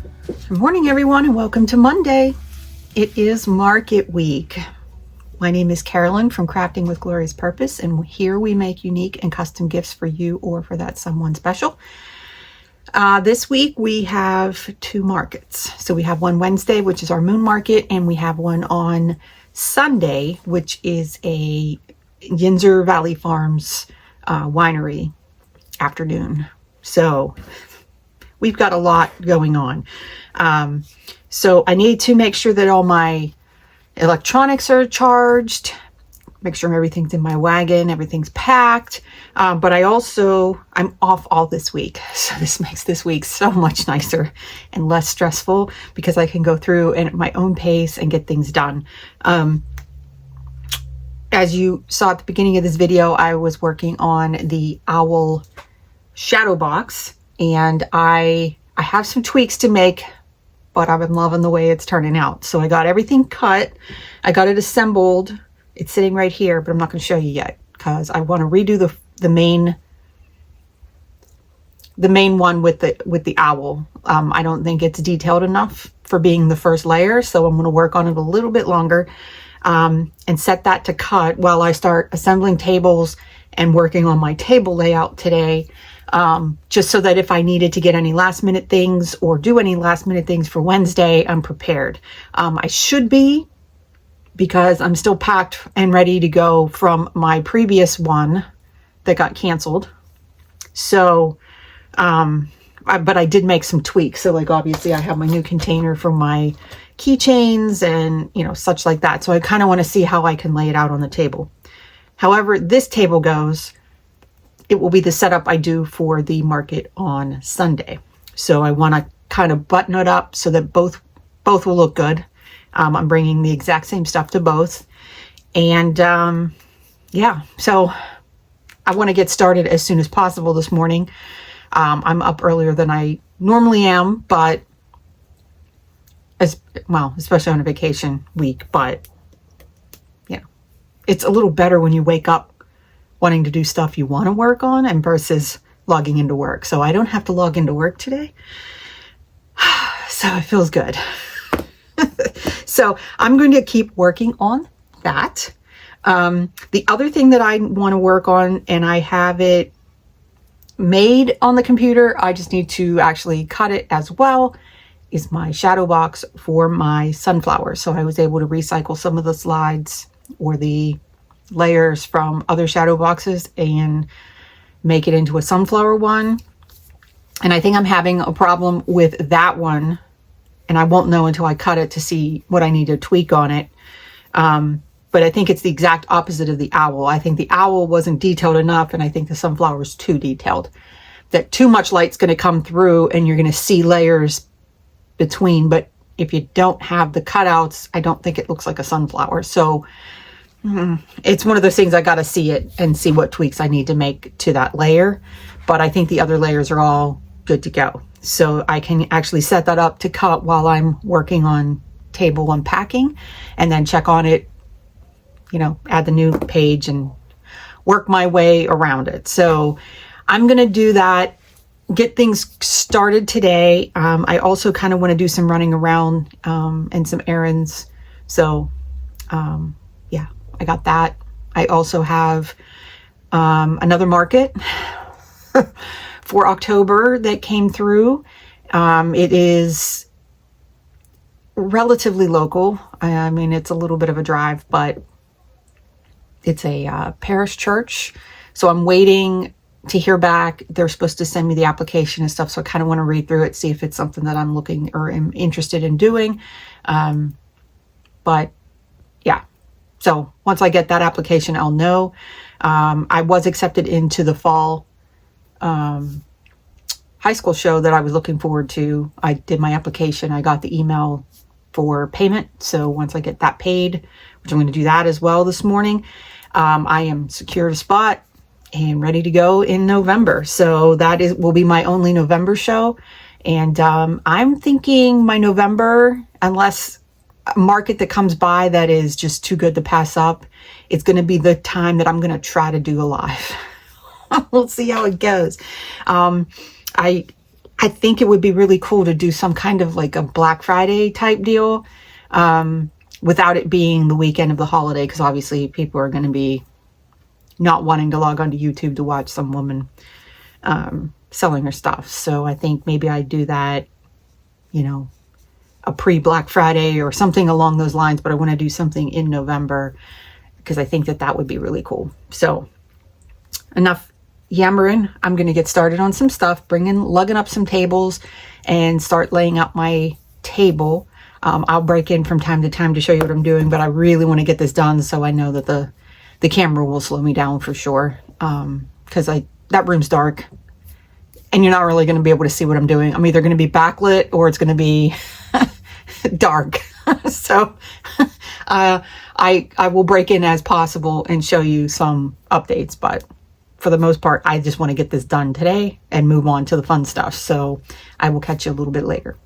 Good morning, everyone, and welcome to Monday. It is market week. My name is Carolyn from Crafting with Glorious Purpose, and here we make unique and custom gifts for you or for that someone special. This week we have two markets. So we have one Wednesday, which is our moon market, and we have one on Sunday, which is a Yinzer Valley Farms winery afternoon. So we've got a lot going on. So I need to make sure that all my electronics are charged, make sure everything's in my wagon, everything's packed. But I'm off all this week. So this makes this week so much nicer and less stressful because I can go through at my own pace and get things done. As you saw at the beginning of this video, I was working on the owl shadow box, and I have some tweaks to make, but I've been loving the way it's turning out. So I got everything cut. I got it assembled. It's sitting right here, but I'm not going to show you yet because I want to redo the main one with the owl. I don't think it's detailed enough for being the first layer, so I'm going to work on it a little bit longer and set that to cut while I start assembling tables and working on my table layout today. Just so that if I needed to get any last minute things or do any last minute things for Wednesday, I'm prepared. I should be, because I'm still packed and ready to go from my previous one that got canceled. So, but I did make some tweaks. So like, obviously I have my new container for my keychains and, such like that. So I kind of want to see how I can lay it out on the table. However this table goes, it will be the setup I do for the market on Sunday. So I want to kind of button it up so that both will look good. I'm bringing the exact same stuff to both. And yeah, so I want to get started as soon as possible this morning. I'm up earlier than I normally am, but especially on a vacation week, but it's a little better when you wake up wanting to do stuff you want to work on and versus logging into work. So I don't have to log into work today. So it feels good. So I'm going to keep working on that. The other thing that I want to work on, and I have it made on the computer, I just need to actually cut it as well, is my shadow box for my sunflowers. So I was able to recycle some of the slides or the layers from other shadow boxes and make it into a sunflower one. And I think I'm having a problem with that one, and I won't know until I cut it to see what I need to tweak on it. But I think it's the exact opposite of the owl. I think the owl wasn't detailed enough, and I think the sunflower is too detailed. That too much light's going to come through and you're going to see layers between, but if you don't have the cutouts, I don't think it looks like a sunflower. So it's one of those things I got to see it and see what tweaks I need to make to that layer. But I think the other layers are all good to go. So I can actually set that up to cut while I'm working on table unpacking, and then check on it, add the new page and work my way around it. So I'm going to do that, get things started today. I also kind of want to do some running around and some errands. So yeah, I got that. I also have another market for October that came through. It is relatively local. I mean, it's a little bit of a drive, but it's a parish church. So I'm waiting to hear back. They're supposed to send me the application and stuff. So I kind of want to read through it, see if it's something that I'm looking or am interested in doing. But yeah, so once I get that application, I'll know. I was accepted into the fall high school show that I was looking forward to. I did my application. I got the email for payment. So once I get that paid, which I'm going to do that as well this morning, I am secured a spot and ready to go in November. So that will be my only November show. And I'm thinking my November, unless a market that comes by that is just too good to pass up, it's going to be the time that I'm going to try to do a live. We'll see how it goes. I I think it would be really cool to do some kind of like a Black Friday type deal, without it being the weekend of the holiday, because obviously people are going to be not wanting to log onto YouTube to watch some woman selling her stuff. So I think maybe I'd do that, you know, a pre-Black Friday or something along those lines, but I want to do something in November because I think that that would be really cool. So enough yammering. I'm going to get started on some stuff, lugging up some tables and start laying out my table. I'll break in from time to time to show you what I'm doing, but I really want to get this done so I know that the camera will slow me down for sure. Because that room's dark and you're not really going to be able to see what I'm doing. I'm either going to be backlit or it's going to be dark. So I will break in as possible and show you some updates, but for the most part, I just want to get this done today and move on to the fun stuff. So I will catch you a little bit later.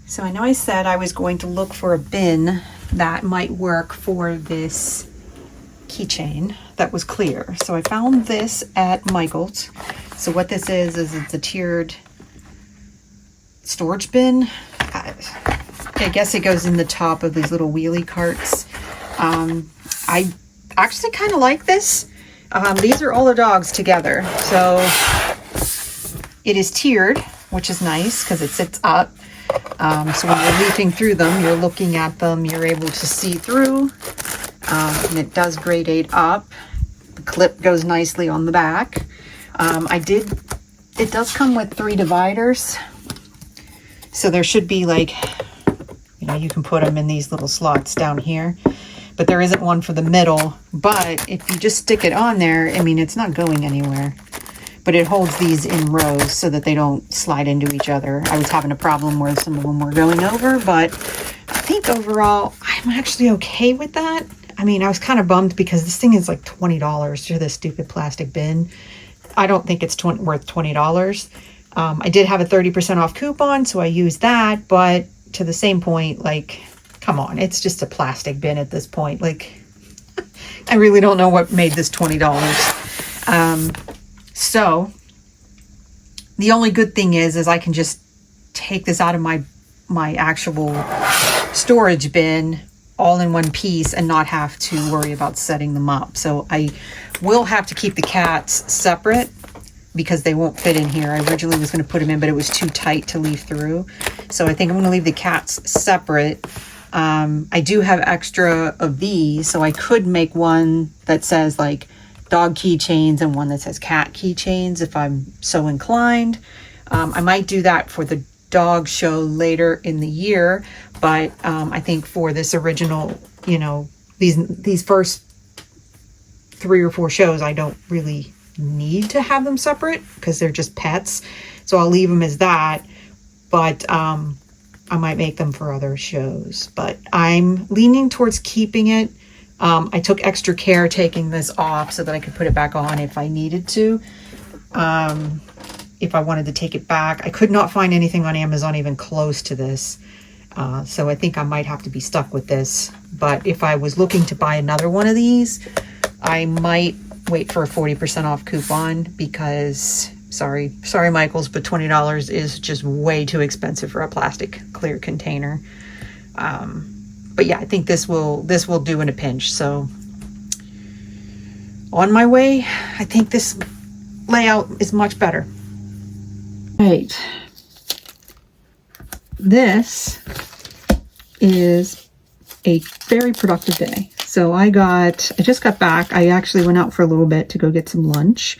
So I know I said I was going to look for a bin that might work for this keychain that was clear. So I found this at Michael's. So what this is it's a tiered storage bin. I guess it goes in the top of these little wheelie carts. I actually kind of like this. These are all the dogs together. So it is tiered, which is nice because it sits up. So when you're leafing through them, you're looking at them, you're able to see through. And it does gradate up. The clip goes nicely on the back. It does come with 3 dividers. So there should be like, you know, you can put them in these little slots down here, but there isn't one for the middle. But if you just stick it on there, I mean, it's not going anywhere, but it holds these in rows so that they don't slide into each other. I was having a problem where some of them were going over, but I think overall, I'm actually okay with that. I mean, I was kind of bummed because this thing is like $20 for this stupid plastic bin. I don't think it's worth $20. I did have a 30% off coupon, so I used that, but to the same point, like, come on, it's just a plastic bin at this point. Like, I really don't know what made this $20. So the only good thing is I can just take this out of my actual storage bin all in one piece and not have to worry about setting them up. So I will have to keep the cats separate because they won't fit in here. I originally was going to put them in, but it was too tight to leaf through. So I think I'm going to leave the cats separate. I do have extra of these, so I could make one that says like dog keychains and one that says cat keychains if I'm so inclined. I might do that for the dog show later in the year, but I think for this original, you know, these first 3 or 4 shows, I don't really need to have them separate because they're just pets. So I'll leave them as that, but I might make them for other shows. But I'm leaning towards keeping it. I took extra care taking this off so that I could put it back on if I needed to. If I wanted to take it back. I could not find anything on Amazon even close to this. So I think I might have to be stuck with this. But if I was looking to buy another one of these, I might wait for a 40% off coupon because, sorry Michaels, but $20 is just way too expensive for a plastic clear container. But yeah, I think this will do in a pinch. So on my way, I think this layout is much better. Right. This is a very productive day. So I just got back. I actually went out for a little bit to go get some lunch,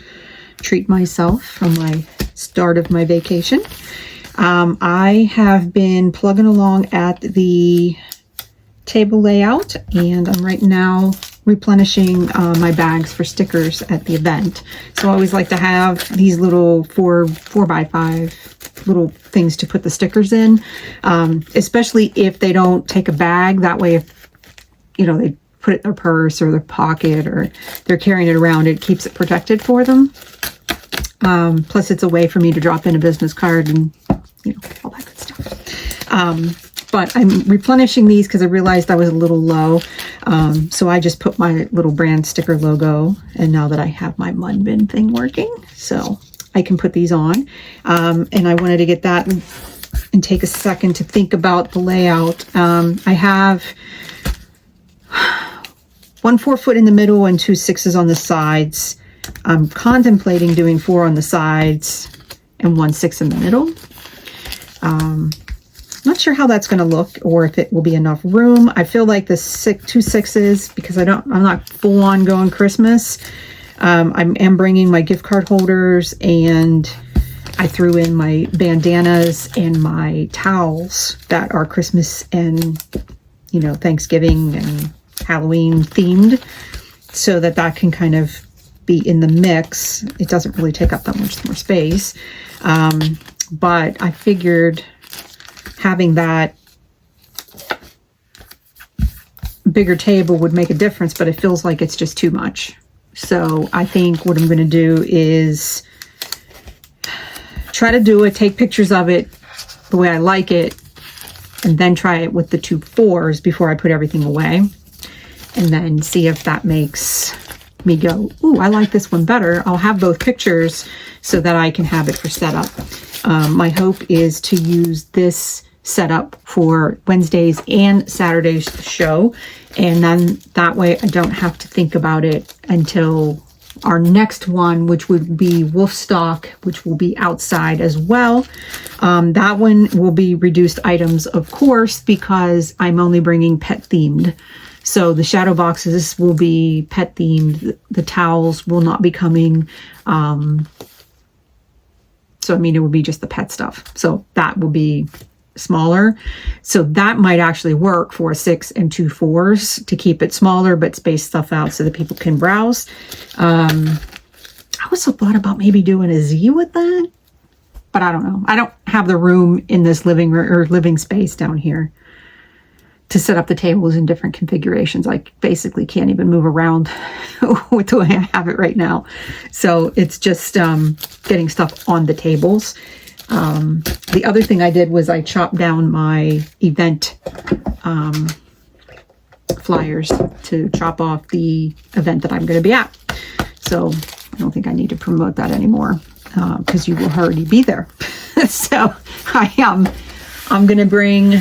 treat myself from my start of my vacation. I have been plugging along at the table layout, and I'm right now replenishing my bags for stickers at the event. So I always like to have these little 4x5 little things to put the stickers in, especially if they don't take a bag. That way, if you know, they put it in their purse or their pocket or they're carrying it around, it keeps it protected for them. Plus it's a way for me to drop in a business card and, you know, all that good stuff. But I'm replenishing these because I realized I was a little low. So I just put my little brand sticker logo, and now that I have my mud bin thing working, so I can put these on. And I wanted to get that and take a second to think about the layout. I have 1 4-foot in the middle and 2 6s on the sides. I'm contemplating doing 4 on the sides and 1 6 in the middle. Not sure how that's going to look or if it will be enough room. I feel like the 2 6s, because I'm not full on going Christmas. I am bringing my gift card holders, and I threw in my bandanas and my towels that are Christmas and, you know, Thanksgiving and Halloween themed, so that can kind of be in the mix. It doesn't really take up that much more space. But I figured having that bigger table would make a difference, but it feels like it's just too much. So I think what I'm going to do is try to do it, take pictures of it the way I like it, and then try it with the 2 4s before I put everything away, and then see if that makes me go, ooh, I like this one better. I'll have both pictures so that I can have it for setup. My hope is to use this setup for Wednesdays and Saturdays show, and then that way I don't have to think about it until our next one, which would be Wolfstock, which will be outside as well. That one will be reduced items, of course, because I'm only bringing pet themed. So the shadow boxes will be pet themed. The towels will not be coming. So, I mean, it would be just the pet stuff. So that will be smaller. So that might actually work for a 6 and 2 4s to keep it smaller, but space stuff out so that people can browse. I also thought about maybe doing a Z with that, but I don't know. I don't have the room in this living room or living space down here to set up the tables in different configurations. I basically can't even move around with the way I have it right now. So it's just getting stuff on the tables. The other thing I did was I chopped down my event flyers to chop off the event that I'm going to be at. So I don't think I need to promote that anymore because you will already be there. So I'm going to bring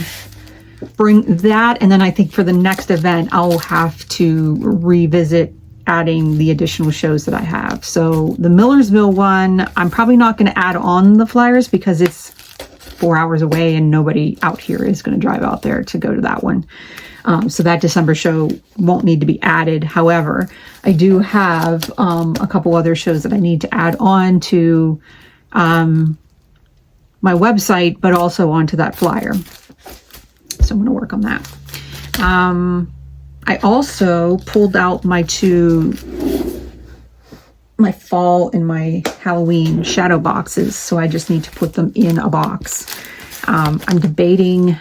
that, and then I think for the next event I'll have to revisit adding the additional shows that I have. So the Millersville one, I'm probably not going to add on the flyers because it's 4 hours away and nobody out here is going to drive out there to go to that one. So that December show won't need to be added. However, I do have a couple other shows that I need to add on to my website, but also onto that flyer. So I'm going to work on that. I also pulled out my fall and my Halloween shadow boxes, so I just need to put them in a box. I'm debating.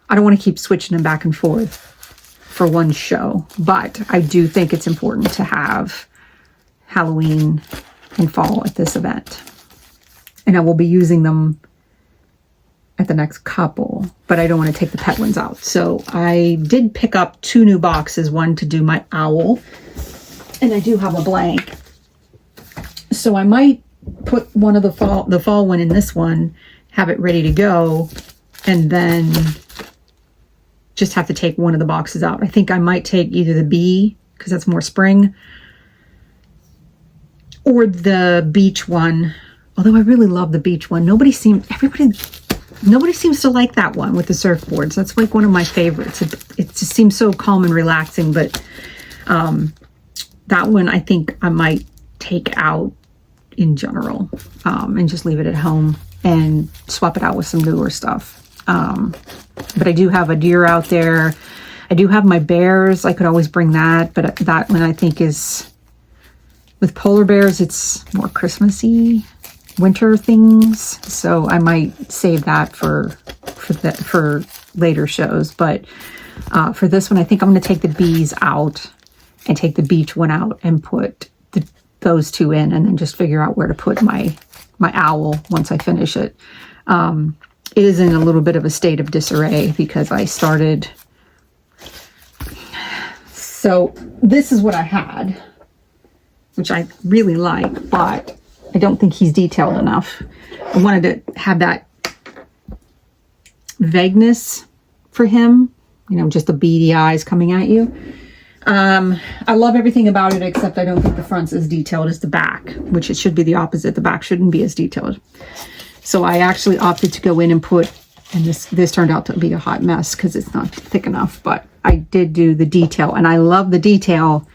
I don't want to keep switching them back and forth for one show, but I do think it's important to have Halloween and fall at this event. And I will be using them at the next couple, but I don't want to take the pet ones out. So I did pick up 2 new boxes, one to do my owl, and I do have a blank. So I might put one of the fall one in this one, have it ready to go, and then just have to take one of the boxes out. I think I might take either the bee, because that's more spring, or the beach one. Although I really love the beach one. Nobody seems to like that one with the surfboards. That's like one of my favorites. It just seems so calm and relaxing, but that one I think I might take out in general and just leave it at home and swap it out with some newer stuff. But I do have a deer out there. I do have my bears. I could always bring that, but that one I think is, with polar bears, it's more Christmassy, winter things. So I might save that for later shows. But for this one, I think I'm going to take the bees out and take the beach one out and put those 2 in, and then just figure out where to put my owl once I finish it. It is in a little bit of a state of disarray because I started. So this is what I had. which I really like, but I don't think he's detailed enough. I wanted to have that vagueness for him, you know, just the beady eyes coming at you. I love everything about it, except I don't think the front's as detailed as the back, which it should be the opposite. The back shouldn't be as detailed. So I actually opted to go in and put, and this turned out to be a hot mess because it's not thick enough, but I did do the detail, and I love the detail,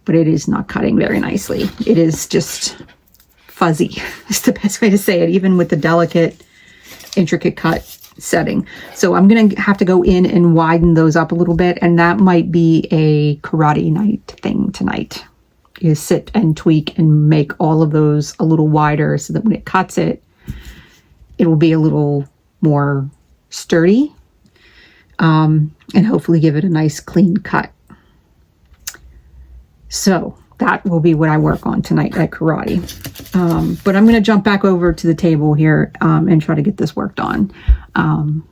but it is not cutting very nicely. It is just fuzzy. It's the best way to say it, even with the delicate, intricate cut setting. So I'm going to have to go in and widen those up a little bit, and that might be a karate night thing tonight. You sit and tweak and make all of those a little wider so that when it cuts it, it will be a little more sturdy, and hopefully give it a nice clean cut. So that will be what I work on tonight at karate. But I'm going to jump back over to the table here and try to get this worked on. I'll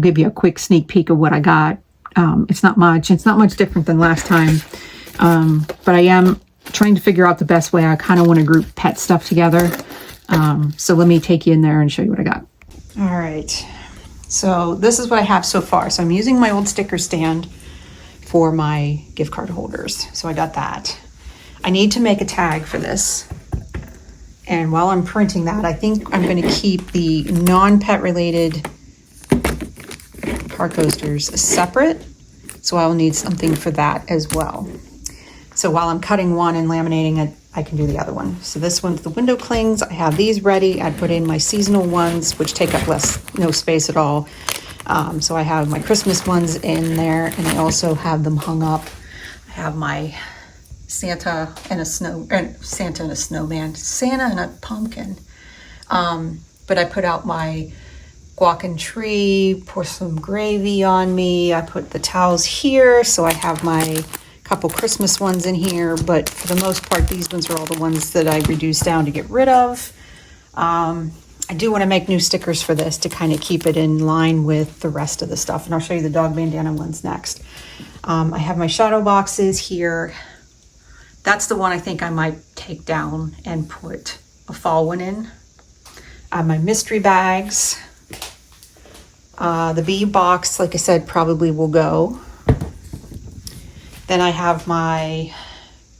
give you a quick sneak peek of what I got. It's not much. It's not much different than last time. But I am trying to figure out the best way. I kind of want to group pet stuff together. So let me take you in there and show you what I got. All right. So this is what I have so far. So I'm using my old sticker stand for my gift card holders. So I got that. I need to make a tag for this. And while I'm printing that, I think I'm going to keep the non-pet related car coasters separate. So I'll need something for that as well. So while I'm cutting one and laminating it, I can do the other one. So this one's the window clings. I have these ready. I put in my seasonal ones, which take up no space at all. So I have my Christmas ones in there, and I also have them hung up. I have my Santa and a snowman, Santa and a pumpkin. But I put out my guac and tree, pour some gravy on me. I put the towels here, so I have my couple Christmas ones in here, but for the most part, these ones are all the ones that I reduced down to get rid of. I do want to make new stickers for this to kind of keep it in line with the rest of the stuff, and I'll show you the dog bandana ones next. I have my shadow boxes here. That's the one I think I might take down and put a fall one in. I have my mystery bags. The bee box, like I said, probably will go. Then I have my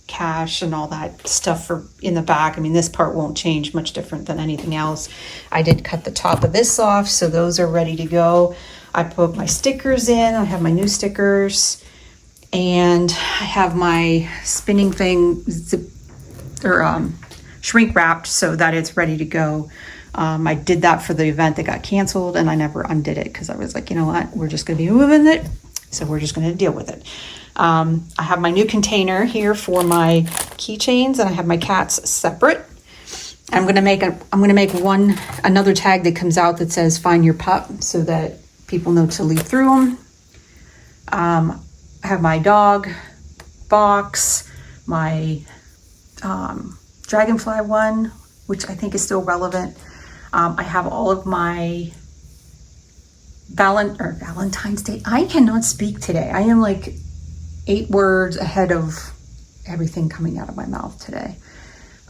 cash and all that stuff in the back. I mean, this part won't change much different than anything else. I did cut the top of this off, so those are ready to go. I put my stickers in. I have my new stickers, and I have my spinning thing shrink wrapped so that it's ready to go. I did that for the event that got canceled, and I never undid it because I was like, you know what, we're just going to be moving it, so we're just going to deal with it. I have my new container here for my keychains, and I have my cats separate. I'm going to make another tag that comes out that says "Find Your Pup" so that people know to leaf through them. I have my dog box, my dragonfly one, which I think is still relevant. I have all of my Valentine's Day. I cannot speak today. I am like 8 words ahead of everything coming out of my mouth today.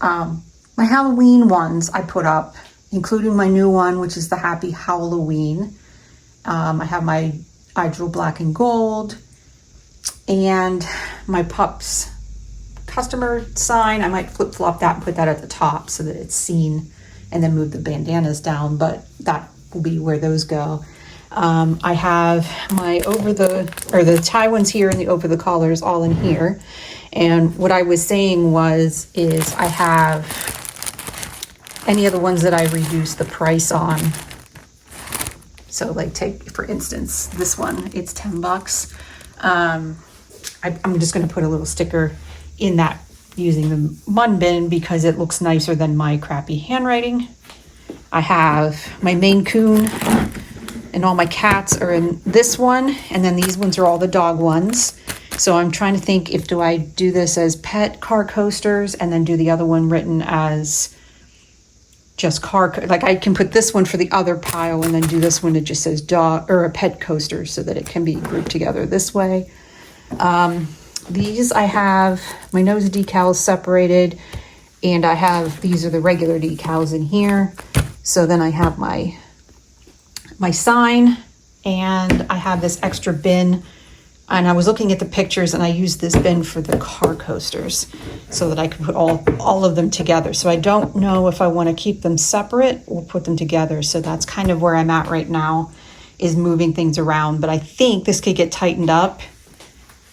My Halloween ones I put up, including my new one, which is the Happy Halloween. I have my Ideal Black and Gold, and my pups customer sign. I might flip-flop that and put that at the top so that it's seen, and then move the bandanas down, but that will be where those go. I have my the tie ones here and the over the collars all in here. And what I was saying is I have any of the ones that I reduced the price on. So like take, for instance, this one, it's $10. I'm just going to put a little sticker in that using the Mun Bin because it looks nicer than my crappy handwriting. I have my Maine Coon, and all my cats are in this one, and then these ones are all the dog ones. So I'm trying to think, do I do this as pet car coasters and then do the other one written as just like I can put this one for the other pile and then do this one that just says dog or a pet coaster so that it can be grouped together this way. These I have my nose decals separated, and I have, these are the regular decals in here. So then I have my sign, and I have this extra bin. And I was looking at the pictures, and I used this bin for the car coasters so that I could put all of them together. So I don't know if I want to keep them separate or put them together. So that's kind of where I'm at right now, is moving things around. But I think this could get tightened up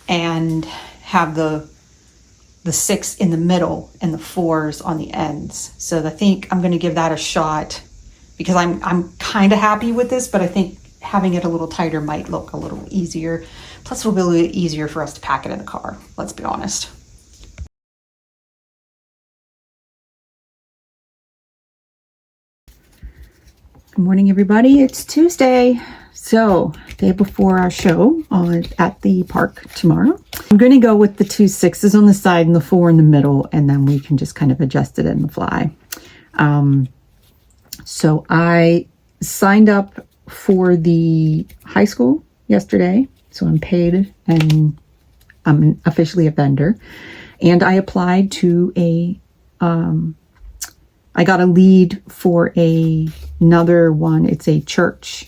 and have the 6 in the middle and the 4s on the ends. So I think I'm going to give that a shot, because I'm kind of happy with this, but I think having it a little tighter might look a little easier. Plus it'll be a little easier for us to pack it in the car, let's be honest. Good morning, everybody. It's Tuesday. So, day before our show at the park tomorrow. I'm going to go with the 2 6s on the side and the 4 in the middle, and then we can just kind of adjust it in the fly. So I signed up for the high school yesterday. So I'm paid and I'm officially a vendor. And I applied to I got a lead for another one. It's a church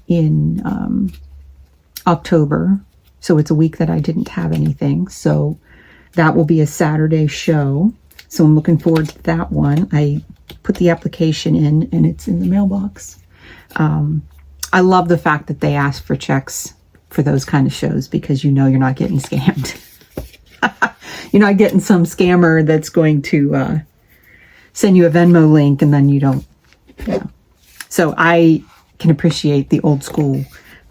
in October. So it's a week that I didn't have anything. So that will be a Saturday show. So I'm looking forward to that one. I put the application in, and it's in the mailbox. I love the fact that they ask for checks for those kind of shows, because you know you're not getting scammed. You're not getting some scammer that's going to send you a Venmo link and then you don't. Yeah. So I can appreciate the old school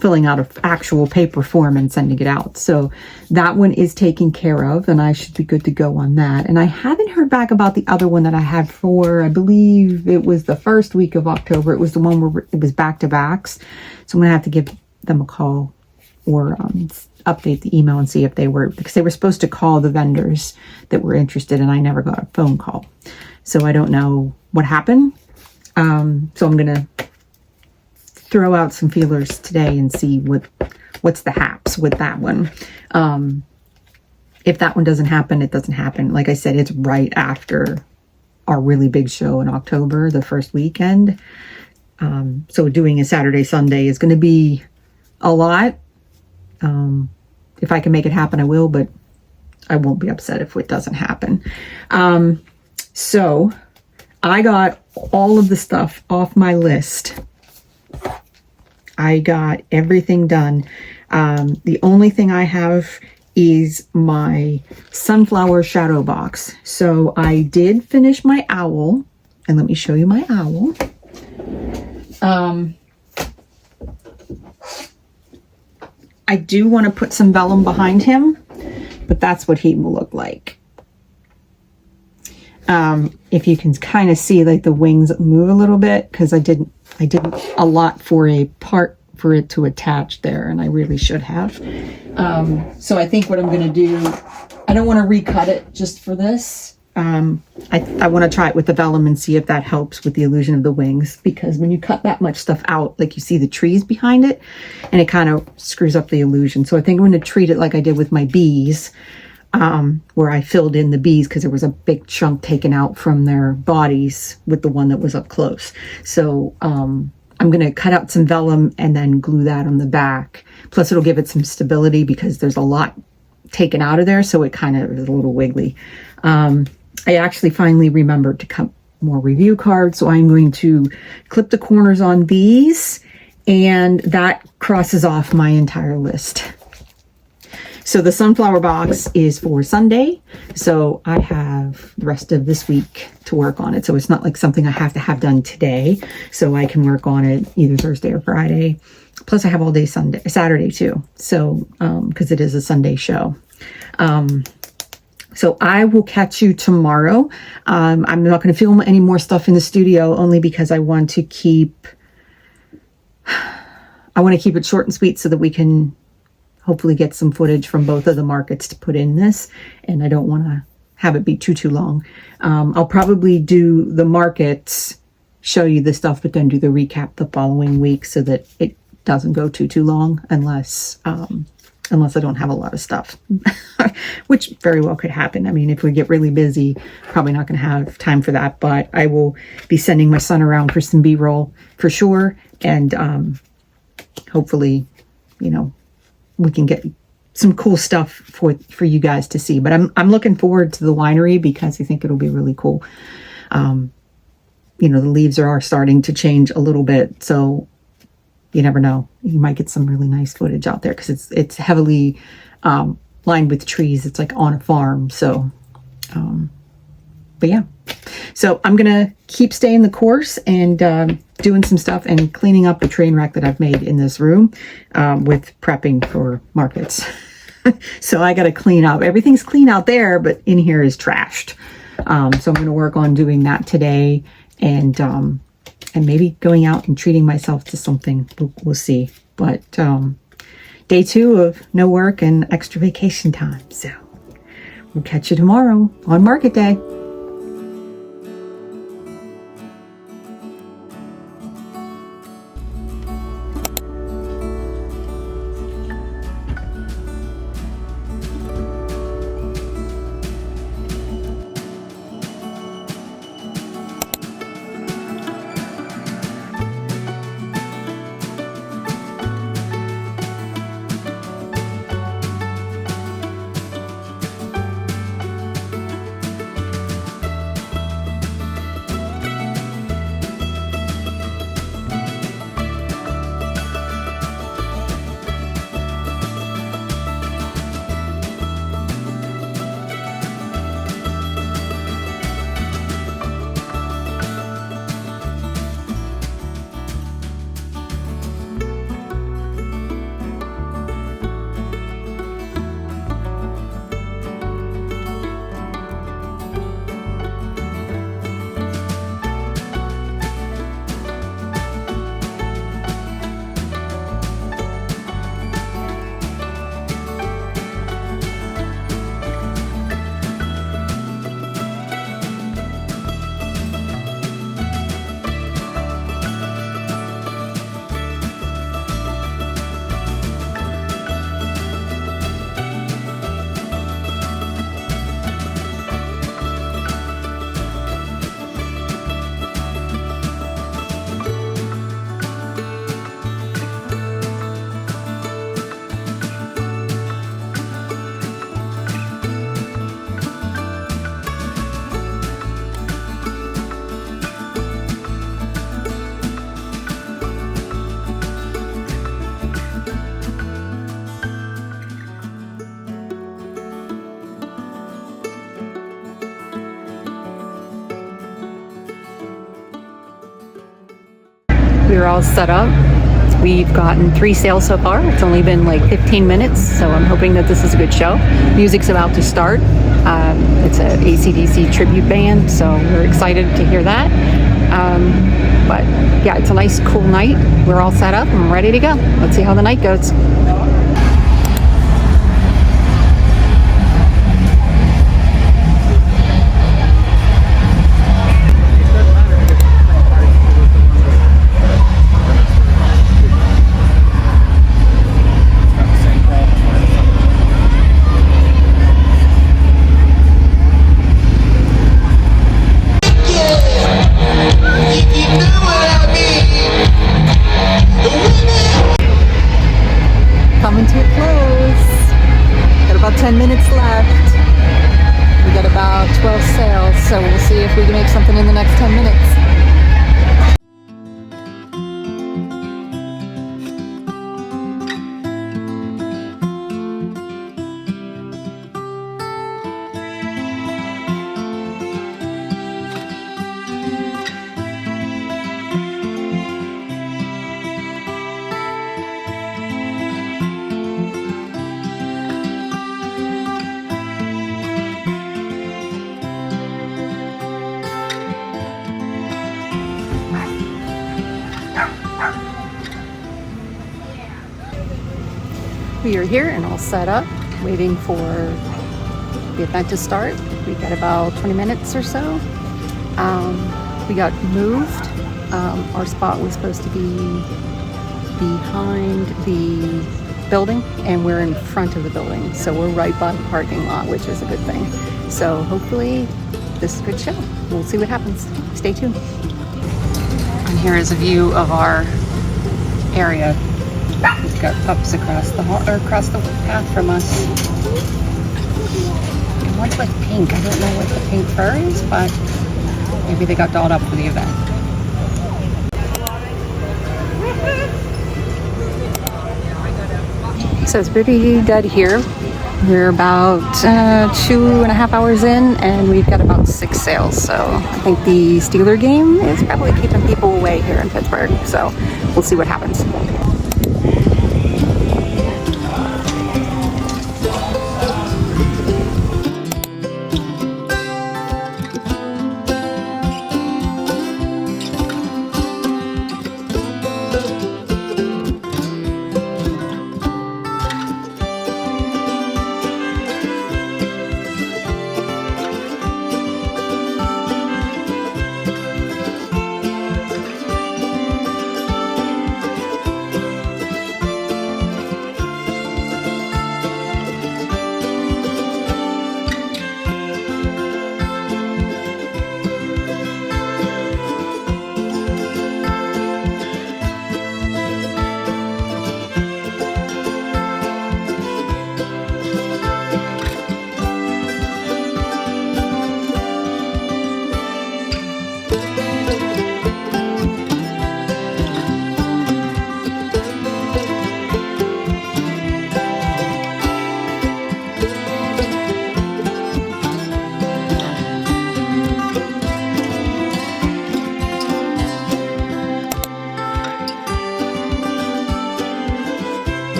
filling out an actual paper form and sending it out. So that one is taken care of, and I should be good to go on that. And I haven't heard back about the other one that I had for, I believe it was the first week of October. It was the one where it was back-to-backs. So I'm going to have to give them a call or update the email and see if they were, because they were supposed to call the vendors that were interested, and I never got a phone call. So I don't know what happened. So I'm going to throw out some feelers today and see what's the haps with that one. If that one doesn't happen, it doesn't happen. Like I said, it's right after our really big show in October, the first weekend. So doing a Saturday, Sunday is going to be a lot. If I can make it happen, I will, but I won't be upset if it doesn't happen. So I got all of the stuff off my list. I got everything done. The only thing I have is my sunflower shadow box. So I did finish my owl, and let me show you my owl. I do want to put some vellum behind him, but that's what he will look like. If you can kind of see, like, the wings move a little bit, because I did a lot for a part for it to attach there, and I really should have. So I think what I'm going to do, I don't want to recut it just for this. I want to try it with the vellum and see if that helps with the illusion of the wings, because when you cut that much stuff out, like, you see the trees behind it, and it kind of screws up the illusion. So I think I'm going to treat it like I did with my bees, where I filled in the bees because there was a big chunk taken out from their bodies with the one that was up close. So I'm going to cut out some vellum and then glue that on the back. Plus it'll give it some stability because there's a lot taken out of there, so it kind of is a little wiggly. I actually finally remembered to cut more review cards, so I'm going to clip the corners on these, and that crosses off my entire list. So the sunflower box is for Sunday, so I have the rest of this week to work on it. So it's not like something I have to have done today, so I can work on it either Thursday or Friday. Plus I have all day Saturday too, so because it is a Sunday show. So I will catch you tomorrow. I'm not going to film any more stuff in the studio, only because I want to keep it short and sweet so that we can hopefully get some footage from both of the markets to put in this. And I don't want to have it be too long. I'll probably do the markets, show you the stuff, but then do the recap the following week so that it doesn't go too long, unless unless I don't have a lot of stuff, which very well could happen. I mean, if we get really busy, probably not going to have time for that, but I will be sending my son around for some B-roll for sure. And hopefully, you know, we can get some cool stuff for you guys to see. But I'm looking forward to the winery because I think it'll be really cool. You know, the leaves are starting to change a little bit, so you never know. You might get some really nice footage out there because it's heavily lined with trees. It's like on a farm. So, but yeah. So I'm gonna keep staying the course and doing some stuff and cleaning up the train wreck that I've made in this room with prepping for markets. So I got to clean up. Everything's clean out there, but in here is trashed. So I'm going to work on doing that today, and maybe going out and treating myself to something. We'll see. But day 2 of no work and extra vacation time. So we'll catch you tomorrow on market day. We're all set up. We've gotten 3 sales so far. It's only been like 15 minutes, so I'm hoping that this is a good show. Music's about to start. It's a AC/DC tribute band, so we're excited to hear that. But yeah, it's a nice, cool night. We're all set up and ready to go. Let's see how the night goes. Coming to a close. Got about 10 minutes left. We got about 12 sales, so we'll see if we can make something in the next 10 minutes. We are here and all set up, waiting for the event to start. We've got about 20 minutes or so. We got moved. Our spot was supposed to be behind the building, and we're in front of the building. So we're right by the parking lot, which is a good thing. So hopefully this is a good show. We'll see what happens. Stay tuned. And here is a view of our area. We've got pups across the path from us. And one's with pink. I don't know what the pink fur is, but maybe they got dolled up for the event. So it's pretty dead here. We're about 2.5 hours in, and we've got about 6 sales. So I think the Steeler game is probably keeping people away here in Pittsburgh. So we'll see what happens.